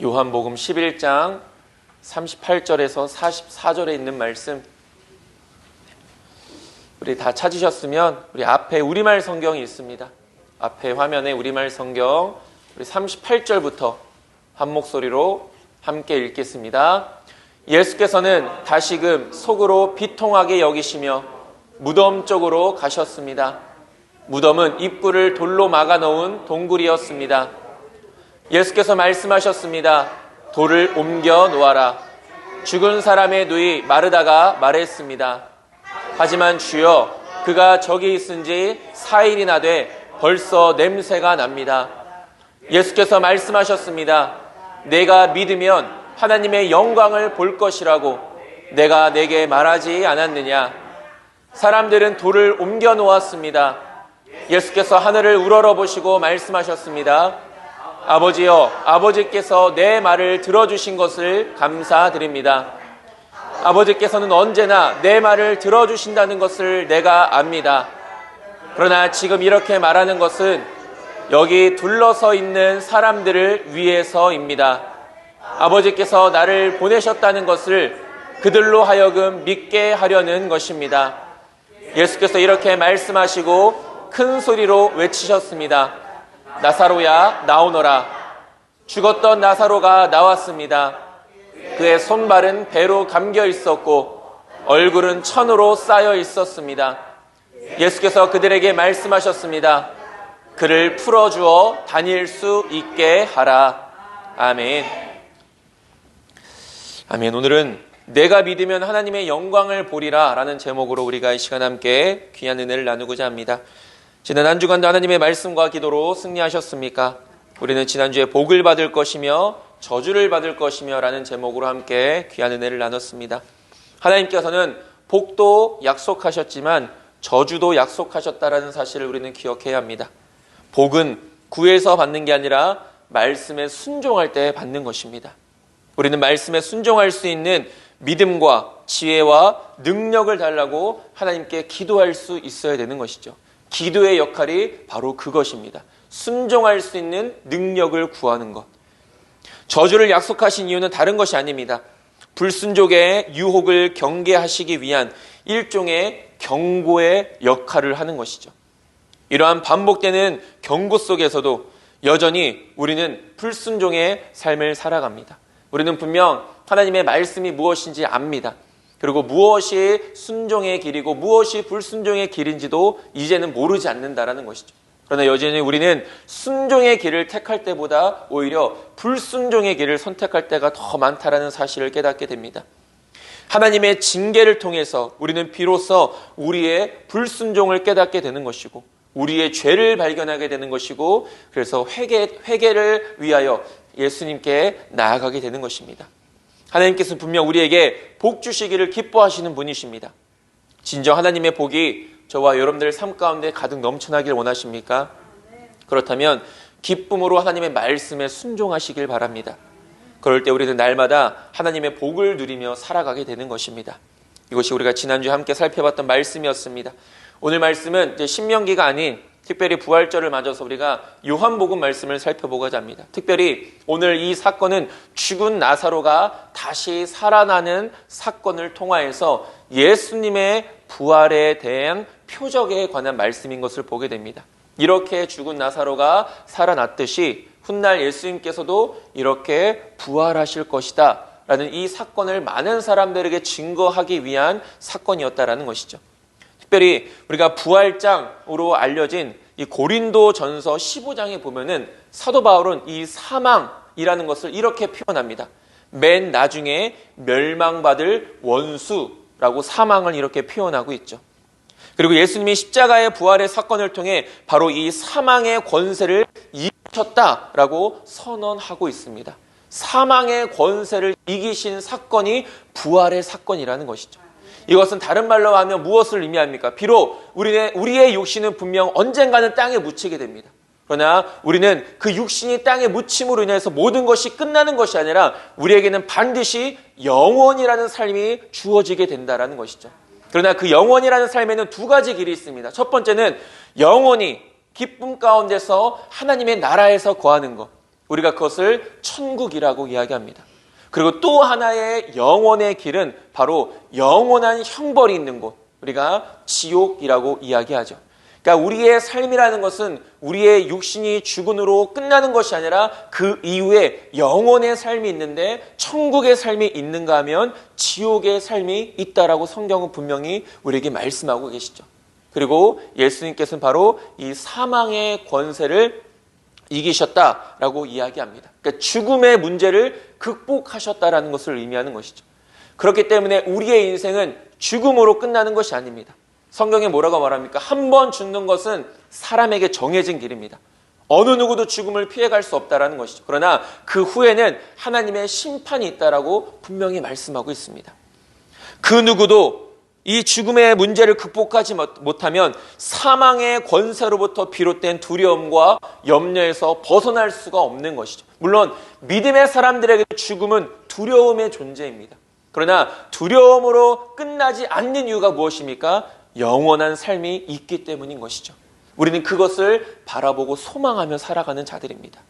요한복음 11장 38절에서 44절에 있는 말씀, 우리 다 찾으셨으면 우리 앞에 우리말 성경이 있습니다. 앞에 화면에 우리말 성경, 우리 38절부터 한 목소리로 함께 읽겠습니다. 예수께서는 다시금 속으로 비통하게 여기시며 무덤 쪽으로 가셨습니다. 무덤은 입구를 돌로 막아 놓은 동굴이었습니다. 예수께서 말씀하셨습니다. 돌을 옮겨 놓아라. 죽은 사람의 누이 마르다가 말했습니다. 하지만 주여, 그가 저기 있은 지 4일이나 돼 벌써 냄새가 납니다. 예수께서 말씀하셨습니다. 내가 믿으면 하나님의 영광을 볼 것이라고 내가 내게 말하지 않았느냐. 사람들은 돌을 옮겨 놓았습니다. 예수께서 하늘을 우러러보시고 말씀하셨습니다. 아버지여, 아버지께서 내 말을 들어주신 것을 감사드립니다. 아버지께서는 언제나 내 말을 들어주신다는 것을 내가 압니다. 그러나 지금 이렇게 말하는 것은 여기 둘러서 있는 사람들을 위해서입니다. 아버지께서 나를 보내셨다는 것을 그들로 하여금 믿게 하려는 것입니다. 예수께서 이렇게 말씀하시고 큰 소리로 외치셨습니다. 나사로야, 나오너라. 죽었던 나사로가 나왔습니다. 그의 손발은 배로 감겨 있었고 얼굴은 천으로 쌓여 있었습니다. 예수께서 그들에게 말씀하셨습니다. 그를 풀어주어 다닐 수 있게 하라. 아멘. 아멘. 오늘은 내가 믿으면 하나님의 영광을 보리라 라는 제목으로 우리가 이 시간 함께 귀한 은혜를 나누고자 합니다. 지난 한 주간도 하나님의 말씀과 기도로 승리하셨습니까? 우리는 지난주에 복을 받을 것이며 저주를 받을 것이며 라는 제목으로 함께 귀한 은혜를 나눴습니다. 하나님께서는 복도 약속하셨지만 저주도 약속하셨다라는 사실을 우리는 기억해야 합니다. 복은 구에서 받는 게 아니라 말씀에 순종할 때 받는 것입니다. 우리는 말씀에 순종할 수 있는 믿음과 지혜와 능력을 달라고 하나님께 기도할 수 있어야 되는 것이죠. 기도의 역할이 바로 그것입니다. 순종할 수 있는 능력을 구하는 것. 저주를 약속하신 이유는 다른 것이 아닙니다. 불순종의 유혹을 경계하시기 위한 일종의 경고의 역할을 하는 것이죠. 이러한 반복되는 경고 속에서도 여전히 우리는 불순종의 삶을 살아갑니다. 우리는 분명 하나님의 말씀이 무엇인지 압니다. 그리고 무엇이 순종의 길이고 무엇이 불순종의 길인지도 이제는 모르지 않는다라는 것이죠. 그러나 여전히 우리는 순종의 길을 택할 때보다 오히려 불순종의 길을 선택할 때가 더 많다라는 사실을 깨닫게 됩니다. 하나님의 징계를 통해서 우리는 비로소 우리의 불순종을 깨닫게 되는 것이고 우리의 죄를 발견하게 되는 것이고 그래서 회개를 위하여 예수님께 나아가게 되는 것입니다. 하나님께서는 분명 우리에게 복 주시기를 기뻐하시는 분이십니다. 진정 하나님의 복이 저와 여러분들의 삶 가운데 가득 넘쳐나길 원하십니까? 그렇다면 기쁨으로 하나님의 말씀에 순종하시길 바랍니다. 그럴 때 우리는 날마다 하나님의 복을 누리며 살아가게 되는 것입니다. 이것이 우리가 지난주에 함께 살펴봤던 말씀이었습니다. 오늘 말씀은 이제 신명기가 아닌 특별히 부활절을 맞아서 우리가 요한복음 말씀을 살펴보고자 합니다. 특별히 오늘 이 사건은 죽은 나사로가 다시 살아나는 사건을 통하여서 예수님의 부활에 대한 표적에 관한 말씀인 것을 보게 됩니다. 이렇게 죽은 나사로가 살아났듯이 훗날 예수님께서도 이렇게 부활하실 것이다 라는 이 사건을 많은 사람들에게 증거하기 위한 사건이었다라는 것이죠. 특별히 우리가 부활장으로 알려진 이 고린도전서 15장에 보면은 사도 바울은 이 사망이라는 것을 이렇게 표현합니다. 맨 나중에 멸망받을 원수라고 사망을 이렇게 표현하고 있죠. 그리고 예수님이 십자가의 부활의 사건을 통해 바로 이 사망의 권세를 이기셨다라고 선언하고 있습니다. 사망의 권세를 이기신 사건이 부활의 사건이라는 것이죠. 이것은 다른 말로 하면 무엇을 의미합니까? 비록 우리의 육신은 분명 언젠가는 땅에 묻히게 됩니다. 그러나 우리는 그 육신이 땅에 묻힘으로 인해서 모든 것이 끝나는 것이 아니라 우리에게는 반드시 영원이라는 삶이 주어지게 된다는 것이죠. 그러나 그 영원이라는 삶에는 두 가지 길이 있습니다. 첫 번째는 영원히 기쁨 가운데서 하나님의 나라에서 거하는 것. 우리가 그것을 천국이라고 이야기합니다. 그리고 또 하나의 영원의 길은 바로 영원한 형벌이 있는 곳, 우리가 지옥이라고 이야기하죠. 그러니까 우리의 삶이라는 것은 우리의 육신이 죽음으로 끝나는 것이 아니라 그 이후에 영원의 삶이 있는데, 천국의 삶이 있는가 하면 지옥의 삶이 있다라고 성경은 분명히 우리에게 말씀하고 계시죠. 그리고 예수님께서는 바로 이 사망의 권세를 이기셨다라고 이야기합니다. 그러니까 죽음의 문제를 극복하셨다라는 것을 의미하는 것이죠. 그렇기 때문에 우리의 인생은 죽음으로 끝나는 것이 아닙니다. 성경에 뭐라고 말합니까? 한 번 죽는 것은 사람에게 정해진 길입니다. 어느 누구도 죽음을 피해갈 수 없다라는 것이죠. 그러나 그 후에는 하나님의 심판이 있다라고 분명히 말씀하고 있습니다. 그 누구도 이 죽음의 문제를 극복하지 못하면 사망의 권세로부터 비롯된 두려움과 염려에서 벗어날 수가 없는 것이죠. 물론 믿음의 사람들에게 죽음은 두려움의 존재입니다. 그러나 두려움으로 끝나지 않는 이유가 무엇입니까? 영원한 삶이 있기 때문인 것이죠. 우리는 그것을 바라보고 소망하며 살아가는 자들입니다.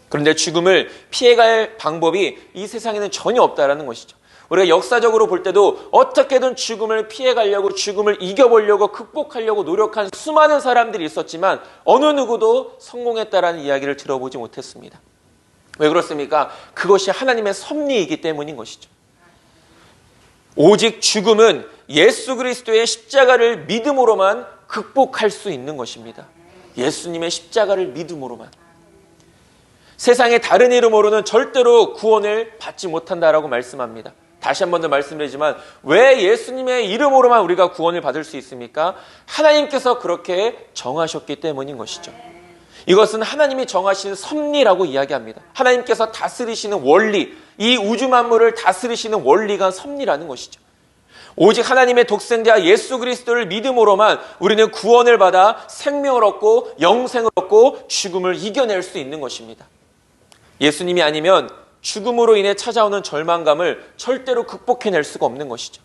그런데 죽음을 피해갈 방법이 이 세상에는 전혀 없다라는 것이죠. 우리가 역사적으로 볼 때도 어떻게든 죽음을 피해가려고, 죽음을 이겨보려고, 극복하려고 노력한 수많은 사람들이 있었지만 어느 누구도 성공했다라는 이야기를 들어보지 못했습니다. 왜 그렇습니까? 그것이 하나님의 섭리이기 때문인 것이죠. 오직 죽음은 예수 그리스도의 십자가를 믿음으로만 극복할 수 있는 것입니다. 예수님의 십자가를 믿음으로만. 세상의 다른 이름으로는 절대로 구원을 받지 못한다라고 말씀합니다. 다시 한 번 더 말씀드리지만 왜 예수님의 이름으로만 우리가 구원을 받을 수 있습니까? 하나님께서 그렇게 정하셨기 때문인 것이죠. 이것은 하나님이 정하신 섭리라고 이야기합니다. 하나님께서 다스리시는 원리, 이 우주 만물을 다스리시는 원리가 섭리라는 것이죠. 오직 하나님의 독생자 예수 그리스도를 믿음으로만 우리는 구원을 받아 생명을 얻고 영생을 얻고 죽음을 이겨낼 수 있는 것입니다. 예수님이 아니면 죽음으로 인해 찾아오는 절망감을 절대로 극복해낼 수가 없는 것이죠.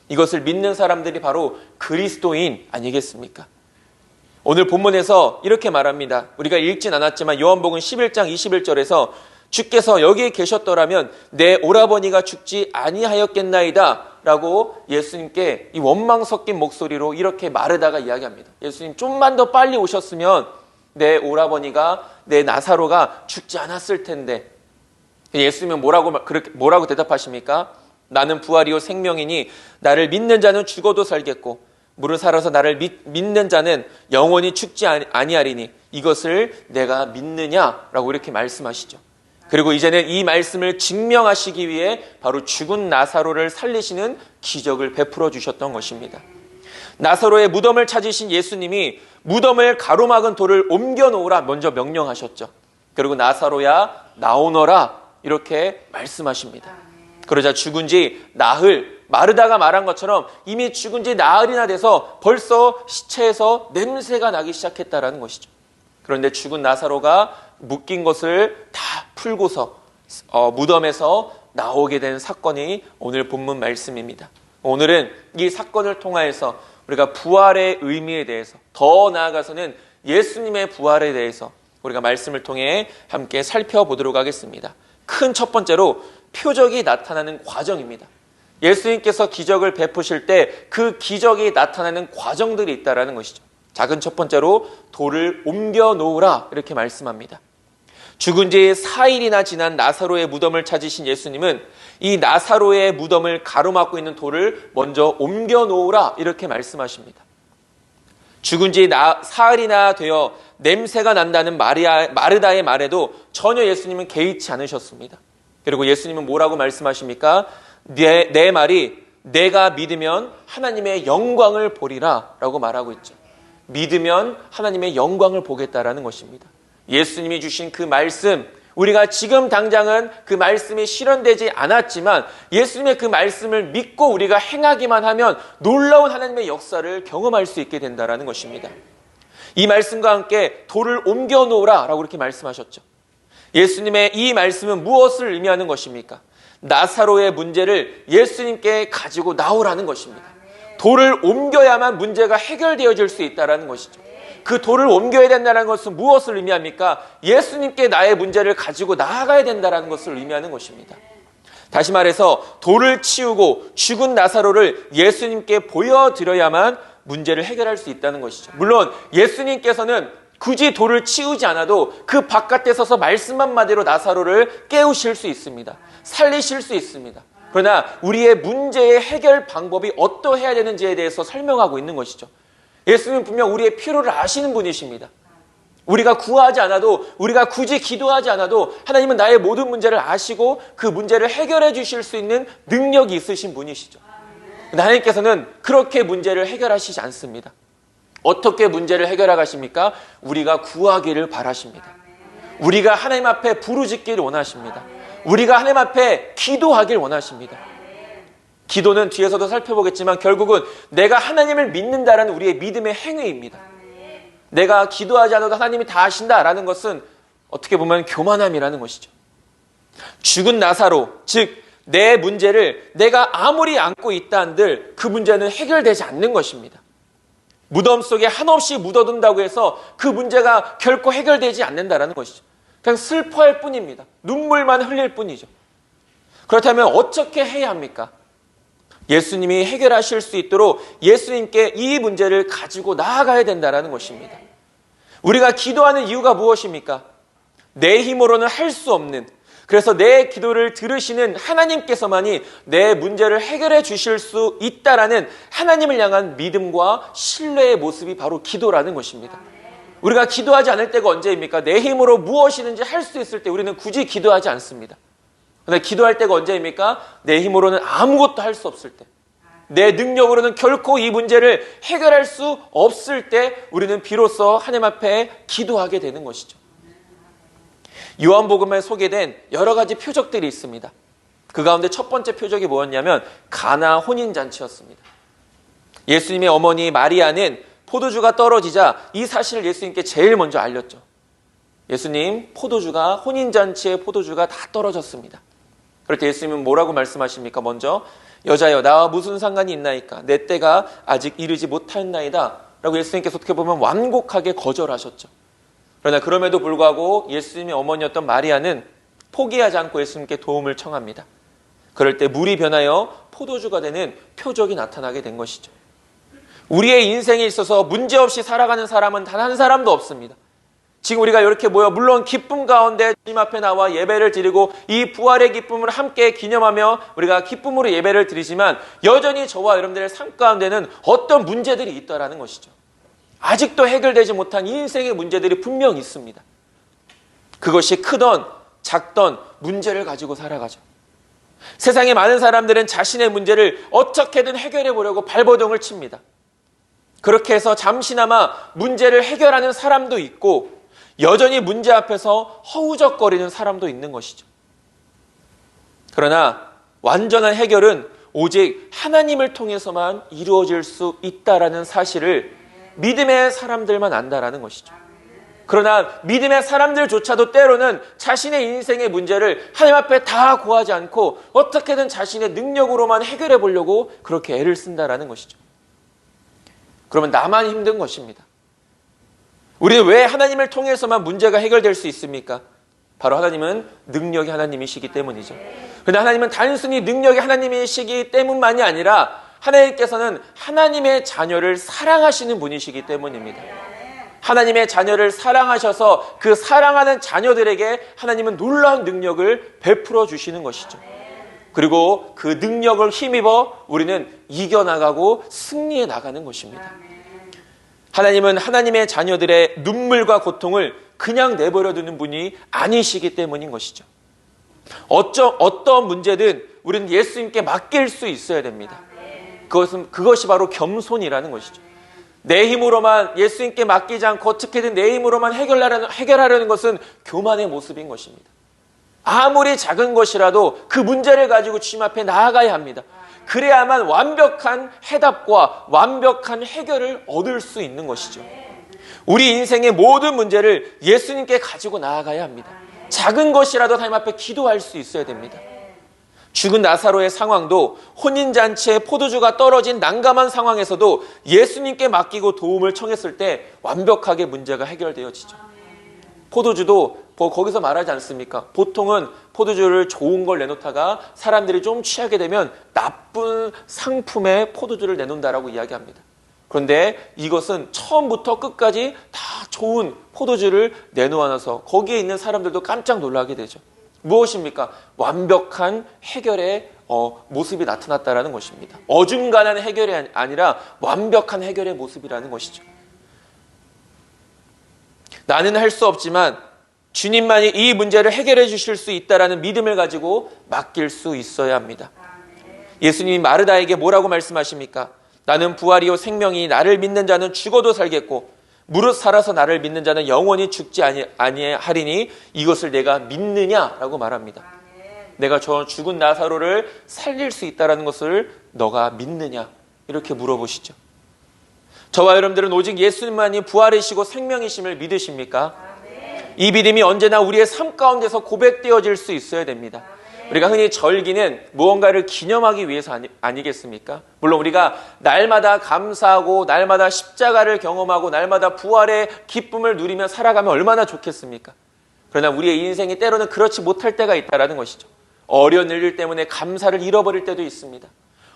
이것을 믿는 사람들이 바로 그리스도인 아니겠습니까? 오늘 본문에서 이렇게 말합니다. 우리가 읽진 않았지만 요한복음 11장 21절에서 주께서 여기에 계셨더라면 내 오라버니가 죽지 아니하였겠나이다 라고 예수님께 이 원망 섞인 목소리로 이렇게 마르다가 이야기합니다. 예수님, 좀만 더 빨리 오셨으면 내 오라버니가, 내 나사로가 죽지 않았을 텐데. 예수님은 뭐라고 대답하십니까? 나는 부활이요 생명이니 나를 믿는 자는 죽어도 살겠고 무릇 살아서 나를 믿는 자는 영원히 죽지 아니하리니 이것을 내가 믿느냐라고 이렇게 말씀하시죠. 그리고 이제는 이 말씀을 증명하시기 위해 바로 죽은 나사로를 살리시는 기적을 베풀어 주셨던 것입니다. 나사로의 무덤을 찾으신 예수님이 무덤을 가로막은 돌을 옮겨 놓으라 먼저 명령하셨죠. 그리고 나사로야 나오너라 이렇게 말씀하십니다. 그러자 죽은 지 나흘, 마르다가 말한 것처럼 이미 죽은 지 나흘이나 돼서 벌써 시체에서 냄새가 나기 시작했다라는 것이죠. 그런데 죽은 나사로가 묶인 것을 다 풀고서 무덤에서 나오게 된 사건이 오늘 본문 말씀입니다. 오늘은 이 사건을 통하여서 우리가 부활의 의미에 대해서, 더 나아가서는 예수님의 부활에 대해서 우리가 말씀을 통해 함께 살펴보도록 하겠습니다. 큰 첫 번째로 표적이 나타나는 과정입니다. 예수님께서 기적을 베푸실 때 그 기적이 나타나는 과정들이 있다는 것이죠. 작은 첫 번째로 돌을 옮겨 놓으라 이렇게 말씀합니다. 죽은 지 4일이나 지난 나사로의 무덤을 찾으신 예수님은 이 나사로의 무덤을 가로막고 있는 돌을 먼저 옮겨 놓으라 이렇게 말씀하십니다. 죽은 지 사흘이나 되어 냄새가 난다는 마르다의 말에도 전혀 예수님은 개의치 않으셨습니다. 그리고 예수님은 뭐라고 말씀하십니까? 내 말이 내가 믿으면 하나님의 영광을 보리라 라고 말하고 있죠. 믿으면 하나님의 영광을 보겠다라는 것입니다. 예수님이 주신 그 말씀, 우리가 지금 당장은 그 말씀이 실현되지 않았지만 예수님의 그 말씀을 믿고 우리가 행하기만 하면 놀라운 하나님의 역사를 경험할 수 있게 된다는 것입니다. 이 말씀과 함께 돌을 옮겨 놓으라 라고 이렇게 말씀하셨죠. 예수님의 이 말씀은 무엇을 의미하는 것입니까? 나사로의 문제를 예수님께 가지고 나오라는 것입니다. 돌을 옮겨야만 문제가 해결되어질 수 있다는 것이죠. 그 돌을 옮겨야 된다는 것은 무엇을 의미합니까? 예수님께 나의 문제를 가지고 나아가야 된다는 것을 의미하는 것입니다. 다시 말해서 돌을 치우고 죽은 나사로를 예수님께 보여드려야만 문제를 해결할 수 있다는 것이죠. 물론 예수님께서는 굳이 돌을 치우지 않아도 그 바깥에 서서 말씀 한마디로 나사로를 깨우실 수 있습니다. 살리실 수 있습니다. 그러나 우리의 문제의 해결 방법이 어떠해야 되는지에 대해서 설명하고 있는 것이죠. 예수님은 분명 우리의 필요를 아시는 분이십니다. 우리가 구하지 않아도, 우리가 굳이 기도하지 않아도 하나님은 나의 모든 문제를 아시고 그 문제를 해결해 주실 수 있는 능력이 있으신 분이시죠. 하나님께서는 그렇게 문제를 해결하시지 않습니다. 어떻게 문제를 해결해 가십니까? 우리가 구하기를 바라십니다. 우리가 하나님 앞에 부르짖기를 원하십니다. 우리가 하나님 앞에 기도하길 원하십니다. 기도는 뒤에서도 살펴보겠지만 결국은 내가 하나님을 믿는다라는 우리의 믿음의 행위입니다. 내가 기도하지 않아도 하나님이 다 아신다라는 것은 어떻게 보면 교만함이라는 것이죠. 죽은 나사로, 즉 내 문제를 내가 아무리 안고 있다 한들 그 문제는 해결되지 않는 것입니다. 무덤 속에 한없이 묻어둔다고 해서 그 문제가 결코 해결되지 않는다라는 것이죠. 그냥 슬퍼할 뿐입니다. 눈물만 흘릴 뿐이죠. 그렇다면 어떻게 해야 합니까? 예수님이 해결하실 수 있도록 예수님께 이 문제를 가지고 나아가야 된다는 것입니다. 우리가 기도하는 이유가 무엇입니까? 내 힘으로는 할 수 없는, 그래서 내 기도를 들으시는 하나님께서만이 내 문제를 해결해 주실 수 있다라는 하나님을 향한 믿음과 신뢰의 모습이 바로 기도라는 것입니다. 우리가 기도하지 않을 때가 언제입니까? 내 힘으로 무엇이든지 할 수 있을 때 우리는 굳이 기도하지 않습니다. 그런데 기도할 때가 언제입니까? 내 힘으로는 아무것도 할 수 없을 때, 내 능력으로는 결코 이 문제를 해결할 수 없을 때 우리는 비로소 하나님 앞에 기도하게 되는 것이죠. 요한복음에 소개된 여러 가지 표적들이 있습니다. 그 가운데 첫 번째 표적이 뭐였냐면 가나 혼인잔치였습니다. 예수님의 어머니 마리아는 포도주가 떨어지자 이 사실을 예수님께 제일 먼저 알렸죠. 예수님, 포도주가, 혼인잔치의 포도주가 다 떨어졌습니다. 그럴 때 예수님은 뭐라고 말씀하십니까? 먼저 여자여 나와 무슨 상관이 있나이까? 내 때가 아직 이르지 못하였나이다 라고 예수님께서 어떻게 보면 완곡하게 거절하셨죠. 그러나 그럼에도 불구하고 예수님의 어머니였던 마리아는 포기하지 않고 예수님께 도움을 청합니다. 그럴 때 물이 변하여 포도주가 되는 표적이 나타나게 된 것이죠. 우리의 인생에 있어서 문제없이 살아가는 사람은 단 한 사람도 없습니다. 지금 우리가 이렇게 모여 물론 기쁨 가운데 주님 앞에 나와 예배를 드리고 이 부활의 기쁨을 함께 기념하며 우리가 기쁨으로 예배를 드리지만 여전히 저와 여러분들의 삶 가운데는 어떤 문제들이 있다라는 것이죠. 아직도 해결되지 못한 인생의 문제들이 분명 있습니다. 그것이 크던 작던 문제를 가지고 살아가죠. 세상에 많은 사람들은 자신의 문제를 어떻게든 해결해 보려고 발버둥을 칩니다. 그렇게 해서 잠시나마 문제를 해결하는 사람도 있고 여전히 문제 앞에서 허우적거리는 사람도 있는 것이죠. 그러나 완전한 해결은 오직 하나님을 통해서만 이루어질 수 있다라는 사실을 믿음의 사람들만 안다라는 것이죠. 그러나 믿음의 사람들조차도 때로는 자신의 인생의 문제를 하나님 앞에 다 고하지 않고 어떻게든 자신의 능력으로만 해결해 보려고 그렇게 애를 쓴다라는 것이죠. 그러면 나만 힘든 것입니다. 우리는 왜 하나님을 통해서만 문제가 해결될 수 있습니까? 바로 하나님은 능력이 하나님이시기 때문이죠. 그런데 하나님은 단순히 능력이 하나님이시기 때문만이 아니라 하나님께서는 하나님의 자녀를 사랑하시는 분이시기 때문입니다. 하나님의 자녀를 사랑하셔서 그 사랑하는 자녀들에게 하나님은 놀라운 능력을 베풀어 주시는 것이죠. 그리고 그 능력을 힘입어 우리는 이겨나가고 승리해 나가는 것입니다. 하나님은 하나님의 자녀들의 눈물과 고통을 그냥 내버려 두는 분이 아니시기 때문인 것이죠. 어떤 문제든 우리는 예수님께 맡길 수 있어야 됩니다. 그것이 바로 겸손이라는 것이죠. 내 힘으로만 예수님께 맡기지 않고 어떻게든 내 힘으로만 해결하려는 것은 교만의 모습인 것입니다. 아무리 작은 것이라도 그 문제를 가지고 주님 앞에 나아가야 합니다. 그래야만 완벽한 해답과 완벽한 해결을 얻을 수 있는 것이죠. 우리 인생의 모든 문제를 예수님께 가지고 나아가야 합니다. 작은 것이라도 하나님 앞에 기도할 수 있어야 됩니다. 죽은 나사로의 상황도 혼인잔치에 포도주가 떨어진 난감한 상황에서도 예수님께 맡기고 도움을 청했을 때 완벽하게 문제가 해결되어지죠. 포도주도 거기서 말하지 않습니까? 보통은 포도주를 좋은 걸 내놓다가 사람들이 좀 취하게 되면 나쁜 상품의 포도주를 내놓는다라고 이야기합니다. 그런데 이것은 처음부터 끝까지 다 좋은 포도주를 내놓아놔서 거기에 있는 사람들도 깜짝 놀라게 되죠. 무엇입니까? 완벽한 해결의 모습이 나타났다라는 것입니다. 어중간한 해결이 아니라 완벽한 해결의 모습이라는 것이죠. 나는 할 수 없지만 주님만이 이 문제를 해결해 주실 수 있다라는 믿음을 가지고 맡길 수 있어야 합니다. 예수님이 마르다에게 뭐라고 말씀하십니까? 나는 부활이요 생명이 나를 믿는 자는 죽어도 살겠고 무릇 살아서 나를 믿는 자는 영원히 죽지 아니하리니 이것을 내가 믿느냐라고 말합니다. 내가 저 죽은 나사로를 살릴 수 있다는 것을 너가 믿느냐 이렇게 물어보시죠. 저와 여러분들은 오직 예수님만이 부활이시고 생명이심을 믿으십니까? 이 믿음이 언제나 우리의 삶 가운데서 고백되어질 수 있어야 됩니다. 우리가 흔히 절기는 무언가를 기념하기 위해서 아니겠습니까? 물론 우리가 날마다 감사하고 날마다 십자가를 경험하고 날마다 부활의 기쁨을 누리며 살아가면 얼마나 좋겠습니까? 그러나 우리의 인생이 때로는 그렇지 못할 때가 있다는 것이죠. 어려운 일 때문에 감사를 잃어버릴 때도 있습니다.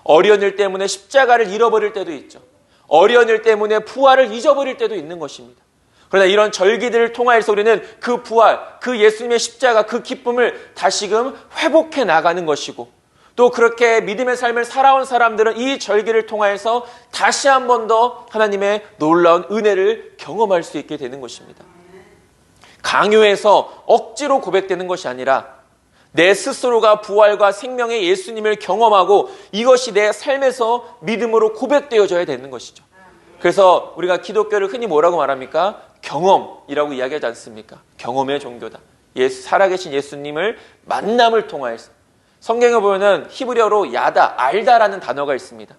어려운 일 때문에 십자가를 잃어버릴 때도 있죠. 어려운 일 때문에 부활을 잊어버릴 때도 있는 것입니다. 그러나 이런 절기들을 통하여서 우리는 그 부활, 그 예수님의 십자가, 그 기쁨을 다시금 회복해 나가는 것이고 또 그렇게 믿음의 삶을 살아온 사람들은 이 절기를 통하여서 다시 한 번 더 하나님의 놀라운 은혜를 경험할 수 있게 되는 것입니다. 강요해서 억지로 고백되는 것이 아니라 내 스스로가 부활과 생명의 예수님을 경험하고 이것이 내 삶에서 믿음으로 고백되어져야 되는 것이죠. 그래서 우리가 기독교를 흔히 뭐라고 말합니까? 경험이라고 이야기하지 않습니까? 경험의 종교다. 살아계신 예수님을 만남을 통하여서 성경에 보면은 히브리어로 야다, 알다라는 단어가 있습니다.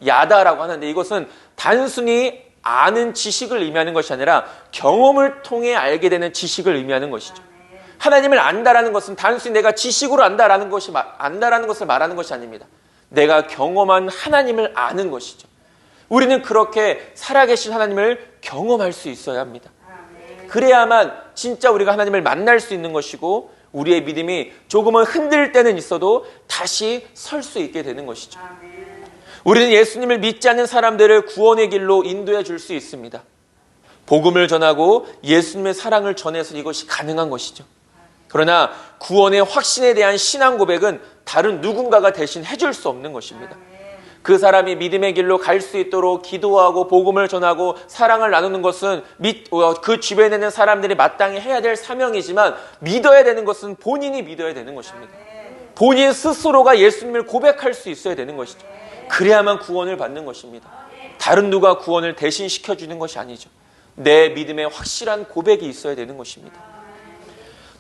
야다라고 하는데 이것은 단순히 아는 지식을 의미하는 것이 아니라 경험을 통해 알게 되는 지식을 의미하는 것이죠. 하나님을 안다라는 것은 단순히 내가 지식으로 안다라는 것을 말하는 것이 아닙니다. 내가 경험한 하나님을 아는 것이죠. 우리는 그렇게 살아계신 하나님을 경험할 수 있어야 합니다. 그래야만 진짜 우리가 하나님을 만날 수 있는 것이고 우리의 믿음이 조금은 흔들 때는 있어도 다시 설 수 있게 되는 것이죠. 우리는 예수님을 믿지 않는 사람들을 구원의 길로 인도해 줄 수 있습니다. 복음을 전하고 예수님의 사랑을 전해서 이것이 가능한 것이죠. 그러나 구원의 확신에 대한 신앙 고백은 다른 누군가가 대신 해줄 수 없는 것입니다. 그 사람이 믿음의 길로 갈 수 있도록 기도하고 복음을 전하고 사랑을 나누는 것은 그 주변에 있는 사람들이 마땅히 해야 될 사명이지만 믿어야 되는 것은 본인이 믿어야 되는 것입니다. 본인 스스로가 예수님을 고백할 수 있어야 되는 것이죠. 그래야만 구원을 받는 것입니다. 다른 누가 구원을 대신 시켜주는 것이 아니죠. 내 믿음의 확실한 고백이 있어야 되는 것입니다.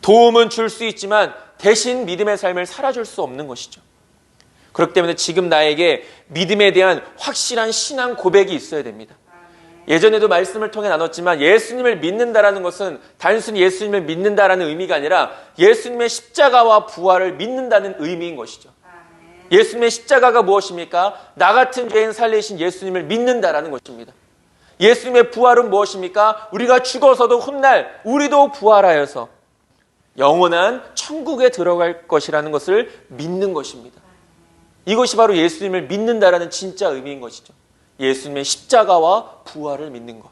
도움은 줄 수 있지만 대신 믿음의 삶을 살아줄 수 없는 것이죠. 그렇기 때문에 지금 나에게 믿음에 대한 확실한 신앙 고백이 있어야 됩니다. 예전에도 말씀을 통해 나눴지만 예수님을 믿는다라는 것은 단순히 예수님을 믿는다라는 의미가 아니라 예수님의 십자가와 부활을 믿는다는 의미인 것이죠. 예수님의 십자가가 무엇입니까? 나 같은 죄인 살리신 예수님을 믿는다라는 것입니다. 예수님의 부활은 무엇입니까? 우리가 죽어서도 훗날 우리도 부활하여서 영원한 천국에 들어갈 것이라는 것을 믿는 것입니다. 이것이 바로 예수님을 믿는다라는 진짜 의미인 것이죠. 예수님의 십자가와 부활을 믿는 것.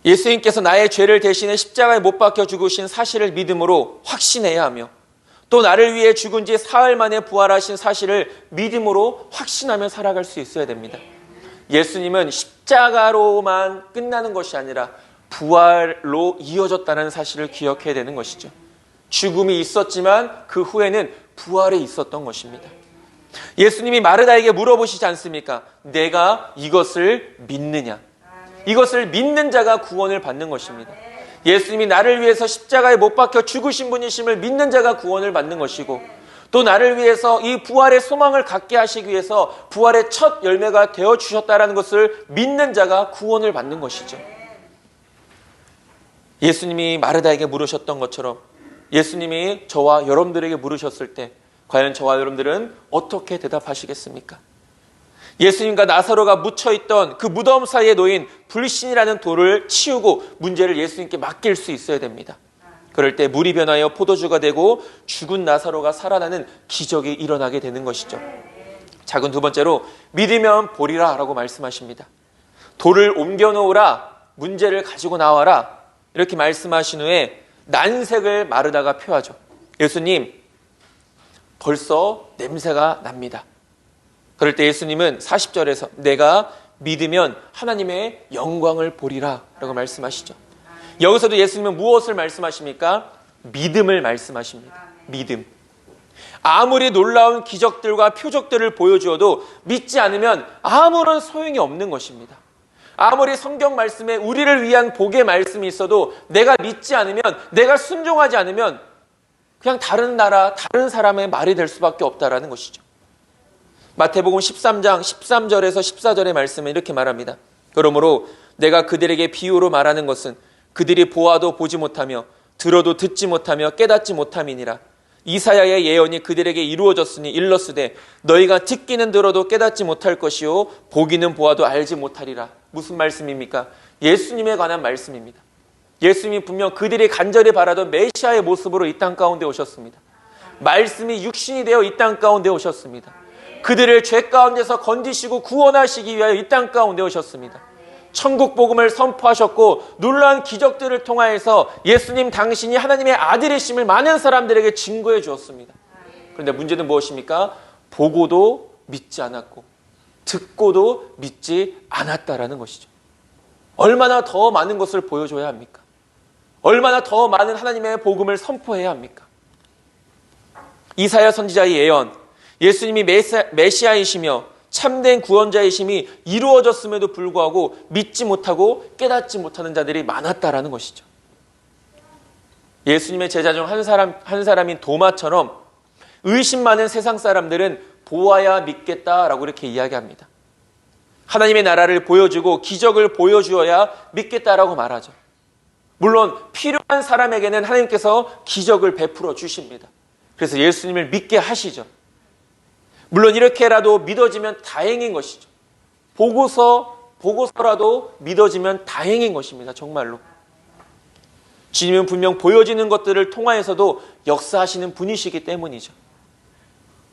예수님께서 나의 죄를 대신해 십자가에 못 박혀 죽으신 사실을 믿음으로 확신해야 하며 또 나를 위해 죽은 지 사흘 만에 부활하신 사실을 믿음으로 확신하며 살아갈 수 있어야 됩니다. 예수님은 십자가로만 끝나는 것이 아니라 부활로 이어졌다는 사실을 기억해야 되는 것이죠. 죽음이 있었지만 그 후에는 부활이 있었던 것입니다. 예수님이 마르다에게 물어보시지 않습니까? 내가 이것을 믿느냐? 이것을 믿는 자가 구원을 받는 것입니다. 예수님이 나를 위해서 십자가에 못 박혀 죽으신 분이심을 믿는 자가 구원을 받는 것이고 또 나를 위해서 이 부활의 소망을 갖게 하시기 위해서 부활의 첫 열매가 되어주셨다는 것을 믿는 자가 구원을 받는 것이죠. 예수님이 마르다에게 물으셨던 것처럼 예수님이 저와 여러분들에게 물으셨을 때 과연 저와 여러분들은 어떻게 대답하시겠습니까? 예수님과 나사로가 묻혀있던 그 무덤 사이에 놓인 불신이라는 돌을 치우고 문제를 예수님께 맡길 수 있어야 됩니다. 그럴 때 물이 변하여 포도주가 되고 죽은 나사로가 살아나는 기적이 일어나게 되는 것이죠. 작은 두 번째로 믿으면 보리라 라고 말씀하십니다. 돌을 옮겨 놓으라, 문제를 가지고 나와라 이렇게 말씀하신 후에 난색을 마르다가 표하죠. 예수님, 벌써 냄새가 납니다. 그럴 때 예수님은 40절에서 내가 믿으면 하나님의 영광을 보리라 라고 말씀하시죠. 여기서도 예수님은 무엇을 말씀하십니까? 믿음을 말씀하십니다. 믿음. 아무리 놀라운 기적들과 표적들을 보여주어도 믿지 않으면 아무런 소용이 없는 것입니다. 아무리 성경 말씀에 우리를 위한 복의 말씀이 있어도 내가 믿지 않으면, 내가 순종하지 않으면 그냥 다른 나라, 다른 사람의 말이 될 수밖에 없다라는 것이죠. 마태복음 13장 13절에서 14절의 말씀은 이렇게 말합니다. 그러므로 내가 그들에게 비유로 말하는 것은 그들이 보아도 보지 못하며 들어도 듣지 못하며 깨닫지 못함이니라. 이사야의 예언이 그들에게 이루어졌으니 일렀으되 너희가 듣기는 들어도 깨닫지 못할 것이요 보기는 보아도 알지 못하리라. 무슨 말씀입니까? 예수님에 관한 말씀입니다. 예수님이 분명 그들이 간절히 바라던 메시아의 모습으로 이 땅 가운데 오셨습니다. 말씀이 육신이 되어 이 땅 가운데 오셨습니다. 그들을 죄 가운데서 건지시고 구원하시기 위하여 이 땅 가운데 오셨습니다. 천국 복음을 선포하셨고 놀라운 기적들을 통하여서 예수님 당신이 하나님의 아들이심을 많은 사람들에게 증거해 주었습니다. 그런데 문제는 무엇입니까? 보고도 믿지 않았고 듣고도 믿지 않았다라는 것이죠. 얼마나 더 많은 것을 보여줘야 합니까? 얼마나 더 많은 하나님의 복음을 선포해야 합니까? 이사야 선지자의 예언, 예수님이 메시아이시며 참된 구원자이심이 이루어졌음에도 불구하고 믿지 못하고 깨닫지 못하는 자들이 많았다라는 것이죠. 예수님의 제자 중 한 사람인 도마처럼 의심 많은 세상 사람들은 보아야 믿겠다라고 이렇게 이야기합니다. 하나님의 나라를 보여주고 기적을 보여주어야 믿겠다라고 말하죠. 물론 필요한 사람에게는 하나님께서 기적을 베풀어 주십니다. 그래서 예수님을 믿게 하시죠. 물론 이렇게라도 믿어지면 다행인 것이죠. 보고서라도 믿어지면 다행인 것입니다. 정말로. 주님은 분명 보여지는 것들을 통하여서도 역사하시는 분이시기 때문이죠.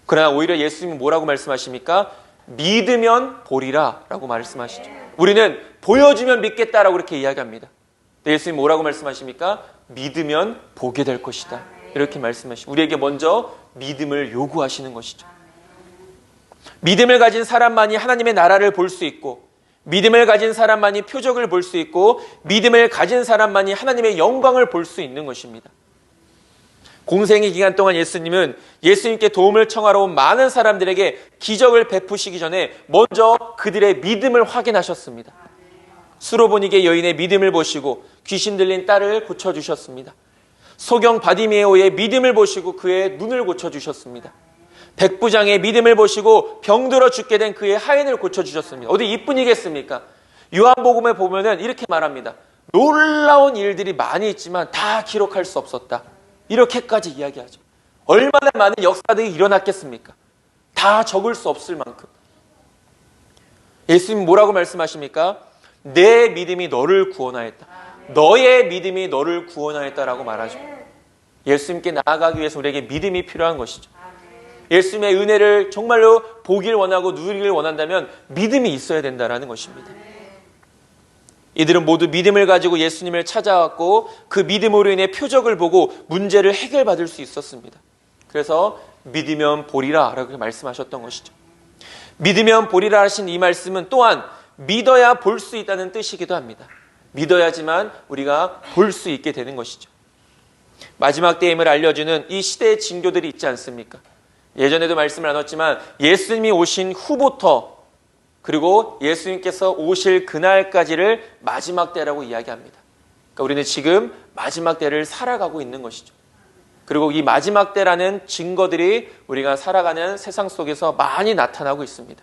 그러나 오히려 예수님은 뭐라고 말씀하십니까? 믿으면 보리라 라고 말씀하시죠. 우리는 보여주면 믿겠다라고 이렇게 이야기합니다. 예수님은 뭐라고 말씀하십니까? 믿으면 보게 될 것이다. 이렇게 말씀하시고 우리에게 먼저 믿음을 요구하시는 것이죠. 믿음을 가진 사람만이 하나님의 나라를 볼 수 있고 믿음을 가진 사람만이 표적을 볼 수 있고 믿음을 가진 사람만이 하나님의 영광을 볼 수 있는 것입니다. 공생의 기간 동안 예수님은 예수님께 도움을 청하러 온 많은 사람들에게 기적을 베푸시기 전에 먼저 그들의 믿음을 확인하셨습니다. 수로보니게 여인의 믿음을 보시고 귀신 들린 딸을 고쳐주셨습니다. 소경 바디메오의 믿음을 보시고 그의 눈을 고쳐주셨습니다. 백부장의 믿음을 보시고 병들어 죽게 된 그의 하인을 고쳐주셨습니다. 어디 이뿐이겠습니까? 요한복음에 보면은 이렇게 말합니다. 놀라운 일들이 많이 있지만 다 기록할 수 없었다. 이렇게까지 이야기하죠. 얼마나 많은 역사들이 일어났겠습니까? 다 적을 수 없을 만큼. 예수님 뭐라고 말씀하십니까? 내 믿음이 너를 구원하였다. 너의 믿음이 너를 구원하였다라고 말하죠. 예수님께 나아가기 위해서 우리에게 믿음이 필요한 것이죠. 예수님의 은혜를 정말로 보길 원하고 누리길 원한다면 믿음이 있어야 된다는 것입니다. 이들은 모두 믿음을 가지고 예수님을 찾아왔고 그 믿음으로 인해 표적을 보고 문제를 해결받을 수 있었습니다. 그래서 믿으면 보리라 라고 말씀하셨던 것이죠. 믿으면 보리라 하신 이 말씀은 또한 믿어야 볼 수 있다는 뜻이기도 합니다. 믿어야지만 우리가 볼 수 있게 되는 것이죠. 마지막 때임을 알려주는 이 시대의 징조들이 있지 않습니까? 예전에도 말씀을 나눴지만 예수님이 오신 후부터 그리고 예수님께서 오실 그날까지를 마지막 때라고 이야기합니다. 그러니까 우리는 지금 마지막 때를 살아가고 있는 것이죠. 그리고 이 마지막 때라는 증거들이 우리가 살아가는 세상 속에서 많이 나타나고 있습니다.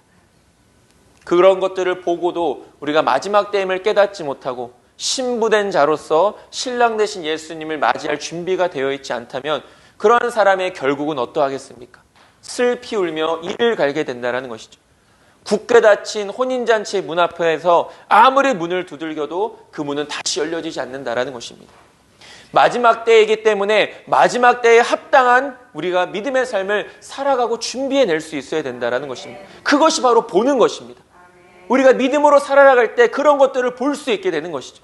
그런 것들을 보고도 우리가 마지막 때임을 깨닫지 못하고 신부된 자로서 신랑 되신 예수님을 맞이할 준비가 되어 있지 않다면 그러한 사람의 결국은 어떠하겠습니까? 슬피 울며 이를 갈게 된다는 것이죠. 굳게 닫힌 혼인잔치의 문 앞에서 아무리 문을 두들겨도 그 문은 다시 열려지지 않는다라는 것입니다. 마지막 때이기 때문에 마지막 때에 합당한 우리가 믿음의 삶을 살아가고 준비해낼 수 있어야 된다는 것입니다. 그것이 바로 보는 것입니다. 우리가 믿음으로 살아갈 때 그런 것들을 볼 수 있게 되는 것이죠.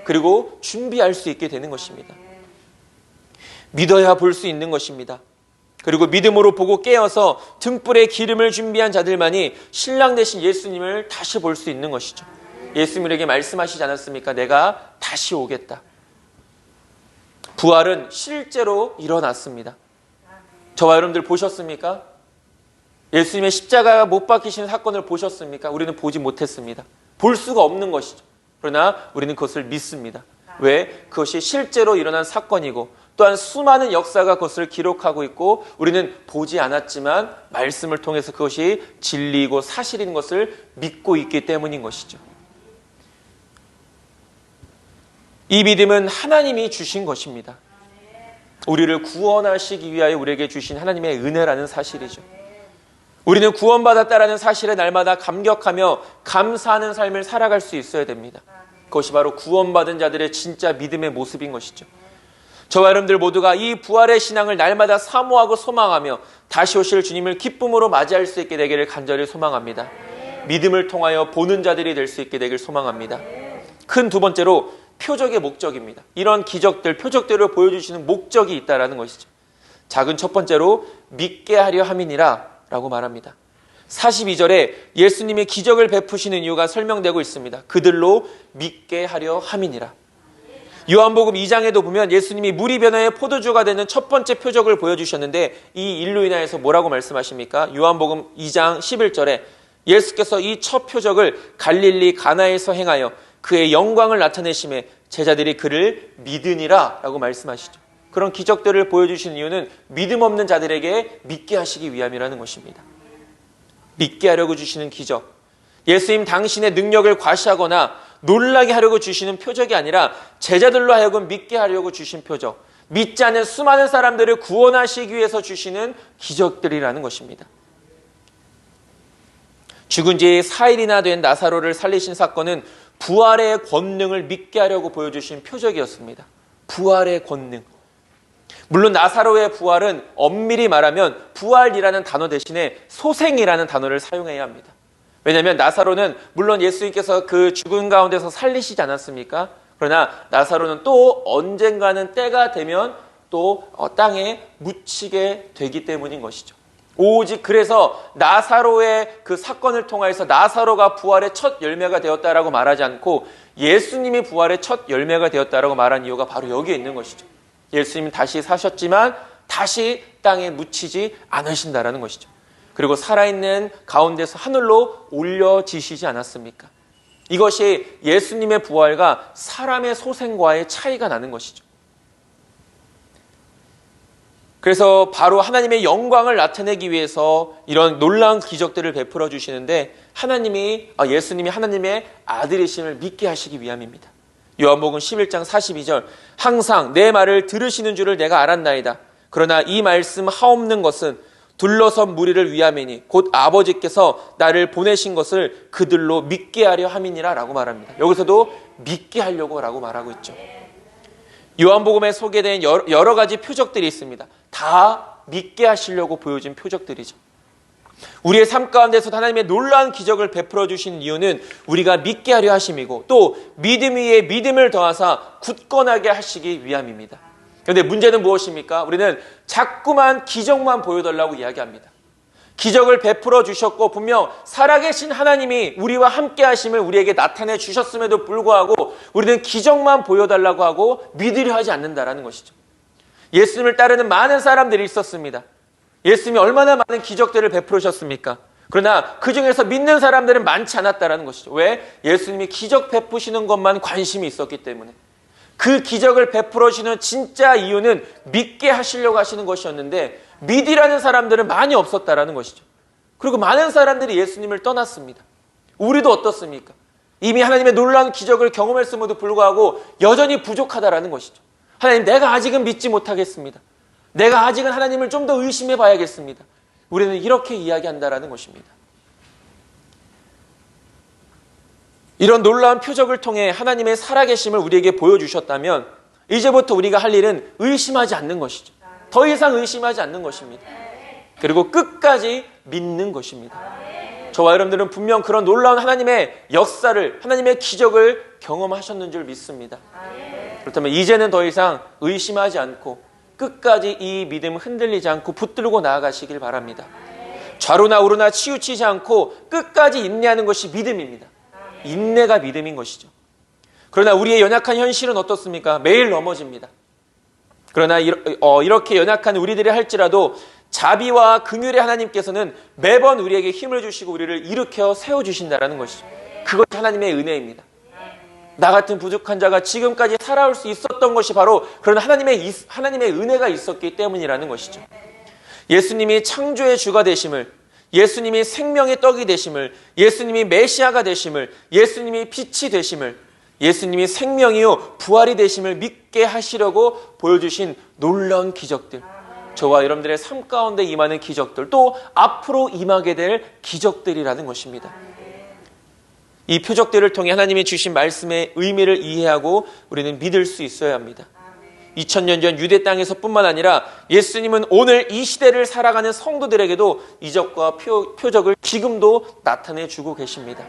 그리고 준비할 수 있게 되는 것입니다. 믿어야 볼 수 있는 것입니다. 그리고 믿음으로 보고 깨어서 등불에 기름을 준비한 자들만이 신랑 되신 예수님을 다시 볼 수 있는 것이죠. 예수님에게 말씀하시지 않았습니까? 내가 다시 오겠다. 부활은 실제로 일어났습니다. 저와 여러분들 보셨습니까? 예수님의 십자가가 못 박히시는 사건을 보셨습니까? 우리는 보지 못했습니다. 볼 수가 없는 것이죠. 그러나 우리는 그것을 믿습니다. 왜? 그것이 실제로 일어난 사건이고 또한 수많은 역사가 그것을 기록하고 있고 우리는 보지 않았지만 말씀을 통해서 그것이 진리이고 사실인 것을 믿고 있기 때문인 것이죠. 이 믿음은 하나님이 주신 것입니다. 우리를 구원하시기 위하여 우리에게 주신 하나님의 은혜라는 사실이죠. 우리는 구원받았다라는 사실에 날마다 감격하며 감사하는 삶을 살아갈 수 있어야 됩니다. 그것이 바로 구원받은 자들의 진짜 믿음의 모습인 것이죠. 저와 여러분들 모두가 이 부활의 신앙을 날마다 사모하고 소망하며 다시 오실 주님을 기쁨으로 맞이할 수 있게 되기를 간절히 소망합니다. 믿음을 통하여 보는 자들이 될 수 있게 되길 소망합니다. 큰 두 번째로 표적의 목적입니다. 이런 기적들, 표적들을 보여주시는 목적이 있다는 것이죠. 작은 첫 번째로 믿게 하려 함이니라 라고 말합니다. 42절에 예수님이 기적을 베푸시는 이유가 설명되고 있습니다. 그들로 믿게 하려 함이니라. 요한복음 2장에도 보면 예수님이 물이 변화해 포도주가 되는 첫 번째 표적을 보여주셨는데 이 일로 인하여서 뭐라고 말씀하십니까? 요한복음 2장 11절에 예수께서 이 첫 표적을 갈릴리 가나에서 행하여 그의 영광을 나타내심에 제자들이 그를 믿으니라 라고 말씀하시죠. 그런 기적들을 보여주신 이유는 믿음 없는 자들에게 믿게 하시기 위함이라는 것입니다. 믿게 하려고 주시는 기적, 예수님 당신의 능력을 과시하거나 놀라게 하려고 주시는 표적이 아니라 제자들로 하여금 믿게 하려고 주신 표적, 믿지 않는 수많은 사람들을 구원하시기 위해서 주시는 기적들이라는 것입니다. 죽은 지 4일이나 된 나사로를 살리신 사건은 부활의 권능을 믿게 하려고 보여주신 표적이었습니다. 부활의 권능. 물론 나사로의 부활은 엄밀히 말하면 부활이라는 단어 대신에 소생이라는 단어를 사용해야 합니다. 왜냐하면 나사로는 물론 예수님께서 그 죽은 가운데서 살리시지 않았습니까? 그러나 나사로는 또 언젠가는 때가 되면 또 땅에 묻히게 되기 때문인 것이죠. 오직 그래서 나사로의 그 사건을 통해서 나사로가 부활의 첫 열매가 되었다라고 말하지 않고 예수님이 부활의 첫 열매가 되었다라고 말한 이유가 바로 여기에 있는 것이죠. 예수님은 다시 사셨지만 다시 땅에 묻히지 않으신다라는 것이죠. 그리고 살아있는 가운데서 하늘로 올려지시지 않았습니까? 이것이 예수님의 부활과 사람의 소생과의 차이가 나는 것이죠. 그래서 바로 하나님의 영광을 나타내기 위해서 이런 놀라운 기적들을 베풀어 주시는데 예수님이 하나님의 아들이심을 믿게 하시기 위함입니다. 요한복음 11장 42절 항상 내 말을 들으시는 줄을 내가 알았나이다. 그러나 이 말씀 하옵는 것은 둘러선 무리를 위함이니 곧 아버지께서 나를 보내신 것을 그들로 믿게 하려 함이니라 라고 말합니다. 여기서도 믿게 하려고 라고 말하고 있죠. 요한복음에 소개된 여러 가지 표적들이 있습니다. 다 믿게 하시려고 보여진 표적들이죠. 우리의 삶 가운데서 하나님의 놀라운 기적을 베풀어 주신 이유는 우리가 믿게 하려 하심이고 또 믿음 위에 믿음을 더하사 굳건하게 하시기 위함입니다. 그런데 문제는 무엇입니까? 우리는 자꾸만 기적만 보여달라고 이야기합니다. 기적을 베풀어 주셨고 분명 살아계신 하나님이 우리와 함께 하심을 우리에게 나타내 주셨음에도 불구하고 우리는 기적만 보여달라고 하고 믿으려 하지 않는다라는 것이죠. 예수님을 따르는 많은 사람들이 있었습니다. 예수님이 얼마나 많은 기적들을 베풀으셨습니까? 그러나 그 중에서 믿는 사람들은 많지 않았다라는 것이죠. 왜? 예수님이 기적 베푸시는 것만 관심이 있었기 때문에. 그 기적을 베풀어 주시는 진짜 이유는 믿게 하시려고 하시는 것이었는데 믿으라는 사람들은 많이 없었다라는 것이죠. 그리고 많은 사람들이 예수님을 떠났습니다. 우리도 어떻습니까? 이미 하나님의 놀라운 기적을 경험했음에도 불구하고 여전히 부족하다라는 것이죠. 하나님, 내가 아직은 믿지 못하겠습니다. 내가 아직은 하나님을 좀 더 의심해 봐야겠습니다. 우리는 이렇게 이야기한다라는 것입니다. 이런 놀라운 표적을 통해 하나님의 살아계심을 우리에게 보여주셨다면 이제부터 우리가 할 일은 의심하지 않는 것이죠. 더 이상 의심하지 않는 것입니다. 그리고 끝까지 믿는 것입니다. 저와 여러분들은 분명 그런 놀라운 하나님의 역사를, 하나님의 기적을 경험하셨는 줄 믿습니다. 그렇다면 이제는 더 이상 의심하지 않고 끝까지 이 믿음 흔들리지 않고 붙들고 나아가시길 바랍니다. 좌로나 우로나 치우치지 않고 끝까지 인내하는 것이 믿음입니다. 인내가 믿음인 것이죠. 그러나 우리의 연약한 현실은 어떻습니까? 매일 넘어집니다. 그러나 이렇게 연약한 우리들이 할지라도 자비와 긍휼의 하나님께서는 매번 우리에게 힘을 주시고 우리를 일으켜 세워주신다는 것이죠. 그것이 하나님의 은혜입니다. 나 같은 부족한 자가 지금까지 살아올 수 있었던 것이 바로 그런 하나님의 은혜가 있었기 때문이라는 것이죠. 예수님이 창조의 주가 되심을, 예수님이 생명의 떡이 되심을, 예수님이 메시아가 되심을, 예수님이 빛이 되심을, 예수님이 생명이요 부활이 되심을 믿게 하시려고 보여주신 놀라운 기적들, 저와 여러분들의 삶 가운데 임하는 기적들, 또 앞으로 임하게 될 기적들이라는 것입니다. 이 표적들을 통해 하나님이 주신 말씀의 의미를 이해하고 우리는 믿을 수 있어야 합니다. 2000년 전 유대 땅에서 뿐만 아니라 예수님은 오늘 이 시대를 살아가는 성도들에게도 이적과 표적을 지금도 나타내 주고 계십니다.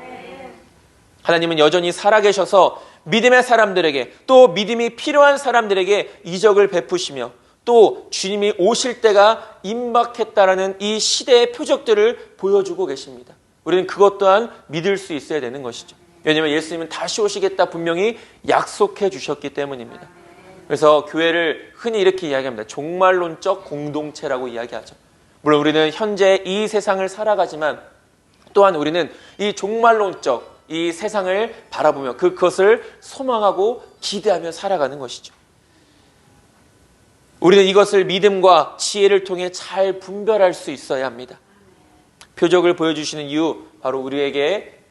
하나님은 여전히 살아계셔서 믿음의 사람들에게, 또 믿음이 필요한 사람들에게 이적을 베푸시며 또 주님이 오실 때가 임박했다라는 이 시대의 표적들을 보여주고 계십니다. 우리는 그것 또한 믿을 수 있어야 되는 것이죠. 왜냐하면 예수님은 다시 오시겠다 분명히 약속해 주셨기 때문입니다. 그래서 교회를 흔히 이렇게 이야기합니다. 종말론적 공동체라고 이야기하죠. 물론 우리는 현재 이 세상을 살아가지만 또한 우리는 이 종말론적 이 세상을 바라보며 그것을 소망하고 기대하며 살아가는 것이죠. 우리는 이것을 믿음과 지혜를 통해 잘 분별할 수 있어야 합니다. 표적을 보여주시는 이유, 바로 우리에게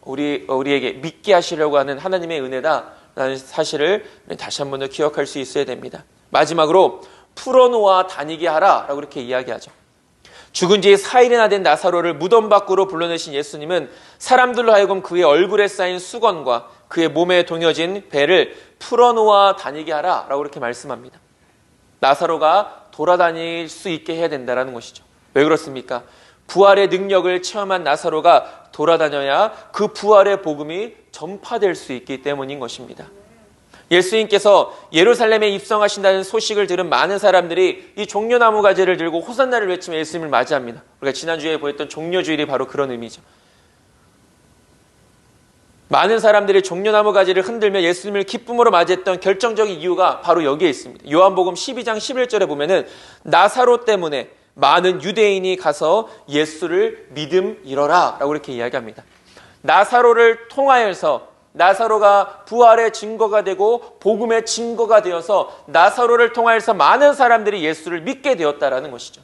믿게 하시려고 하는 하나님의 은혜다라는 사실을 다시 한 번 더 기억할 수 있어야 됩니다. 마지막으로 풀어놓아 다니게 하라라고 이렇게 이야기하죠. 죽은 지 4일이나 된 나사로를 무덤 밖으로 불러내신 예수님은 사람들로 하여금 그의 얼굴에 쌓인 수건과 그의 몸에 동여진 배를 풀어놓아 다니게 하라라고 이렇게 말씀합니다. 나사로가 돌아다닐 수 있게 해야 된다는 것이죠. 왜 그렇습니까? 부활의 능력을 체험한 나사로가 돌아다녀야 그 부활의 복음이 전파될 수 있기 때문인 것입니다. 예수님께서 예루살렘에 입성하신다는 소식을 들은 많은 사람들이 이 종려나무 가지를 들고 호산나를 외치며 예수님을 맞이합니다. 우리가 지난주에 보였던 종려주일이 바로 그런 의미죠. 많은 사람들이 종려나무 가지를 흔들며 예수님을 기쁨으로 맞이했던 결정적인 이유가 바로 여기에 있습니다. 요한복음 12장 11절에 보면은 나사로 때문에 많은 유대인이 가서 예수를 믿음이러라 라고 이렇게 이야기합니다. 나사로를 통하여서 나사로가 부활의 증거가 되고 복음의 증거가 되어서 나사로를 통하여서 많은 사람들이 예수를 믿게 되었다라는 것이죠.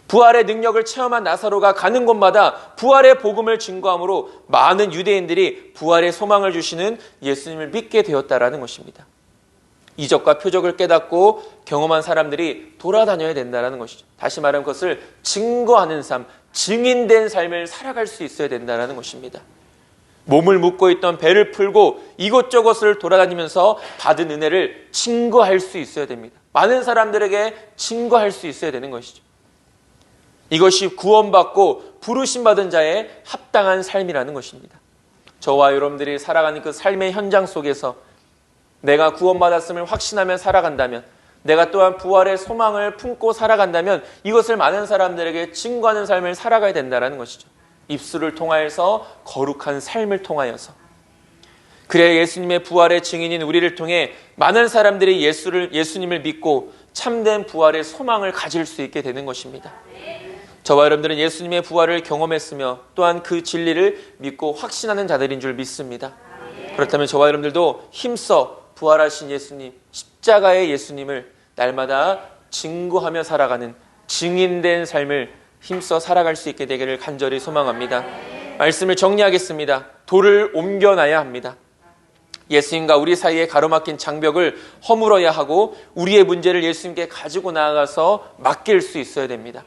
부활의 능력을 체험한 나사로가 가는 곳마다 부활의 복음을 증거함으로 많은 유대인들이 부활의 소망을 주시는 예수님을 믿게 되었다라는 것입니다. 이적과 표적을 깨닫고 경험한 사람들이 돌아다녀야 된다는 것이죠. 다시 말하면 그것을 증거하는 삶, 증인된 삶을 살아갈 수 있어야 된다는 것입니다. 몸을 묶고 있던 배를 풀고 이곳저곳을 돌아다니면서 받은 은혜를 증거할 수 있어야 됩니다. 많은 사람들에게 증거할 수 있어야 되는 것이죠. 이것이 구원받고 부르심받은 자의 합당한 삶이라는 것입니다. 저와 여러분들이 살아가는 그 삶의 현장 속에서 내가 구원받았음을 확신하며 살아간다면, 내가 또한 부활의 소망을 품고 살아간다면 이것을 많은 사람들에게 증거하는 삶을 살아가야 된다는 것이죠. 입술을 통하여서 거룩한 삶을 통하여서. 그래야 예수님의 부활의 증인인 우리를 통해 많은 사람들이 예수님을 믿고 참된 부활의 소망을 가질 수 있게 되는 것입니다. 저와 여러분들은 예수님의 부활을 경험했으며 또한 그 진리를 믿고 확신하는 자들인 줄 믿습니다. 그렇다면 저와 여러분들도 힘써 부활하신 예수님, 십자가의 예수님을 날마다 증거하며 살아가는 증인된 삶을 힘써 살아갈 수 있게 되기를 간절히 소망합니다. 말씀을 정리하겠습니다. 돌을 옮겨놔야 합니다. 예수님과 우리 사이에 가로막힌 장벽을 허물어야 하고 우리의 문제를 예수님께 가지고 나아가서 맡길 수 있어야 됩니다.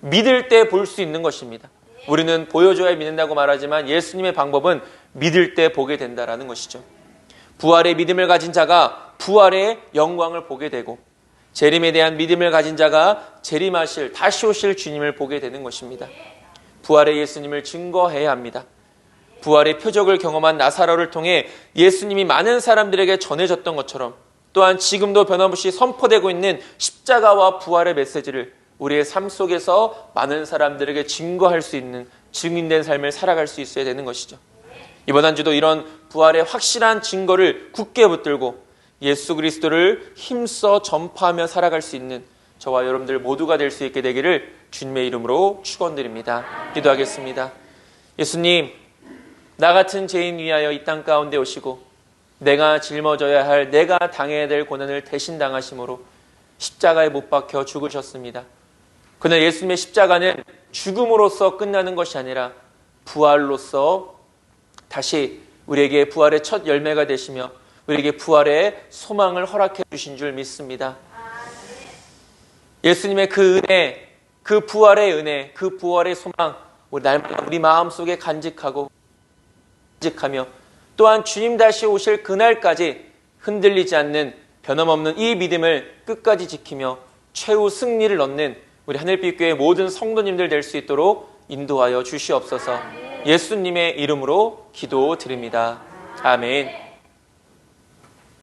믿을 때 볼 수 있는 것입니다. 우리는 보여줘야 믿는다고 말하지만 예수님의 방법은 믿을 때 보게 된다라는 것이죠. 부활의 믿음을 가진 자가 부활의 영광을 보게 되고 재림에 대한 믿음을 가진 자가 재림하실 다시 오실 주님을 보게 되는 것입니다. 부활의 예수님을 증거해야 합니다. 부활의 표적을 경험한 나사로를 통해 예수님이 많은 사람들에게 전해졌던 것처럼 또한 지금도 변함없이 선포되고 있는 십자가와 부활의 메시지를 우리의 삶 속에서 많은 사람들에게 증거할 수 있는 증인된 삶을 살아갈 수 있어야 되는 것이죠. 이번 한 주도 이런 부활의 확실한 증거를 굳게 붙들고 예수 그리스도를 힘써 전파하며 살아갈 수 있는 저와 여러분들 모두가 될 수 있게 되기를 주님의 이름으로 축원드립니다. 기도하겠습니다. 예수님, 나 같은 죄인 위하여 이 땅 가운데 오시고 내가 짊어져야 할, 내가 당해야 될 고난을 대신 당하심으로 십자가에 못 박혀 죽으셨습니다. 그러나 예수님의 십자가는 죽음으로써 끝나는 것이 아니라 부활로써 다시 우리에게 부활의 첫 열매가 되시며 우리에게 부활의 소망을 허락해 주신 줄 믿습니다. 예수님의 그 은혜, 그 부활의 은혜, 그 부활의 소망 날마다 우리 마음속에 간직하며 또한 주님 다시 오실 그날까지 흔들리지 않는 변함없는 이 믿음을 끝까지 지키며 최후 승리를 얻는 우리 하늘빛교회 모든 성도님들 될 수 있도록 인도하여 주시옵소서. 예수님의 이름으로 기도드립니다. 아멘.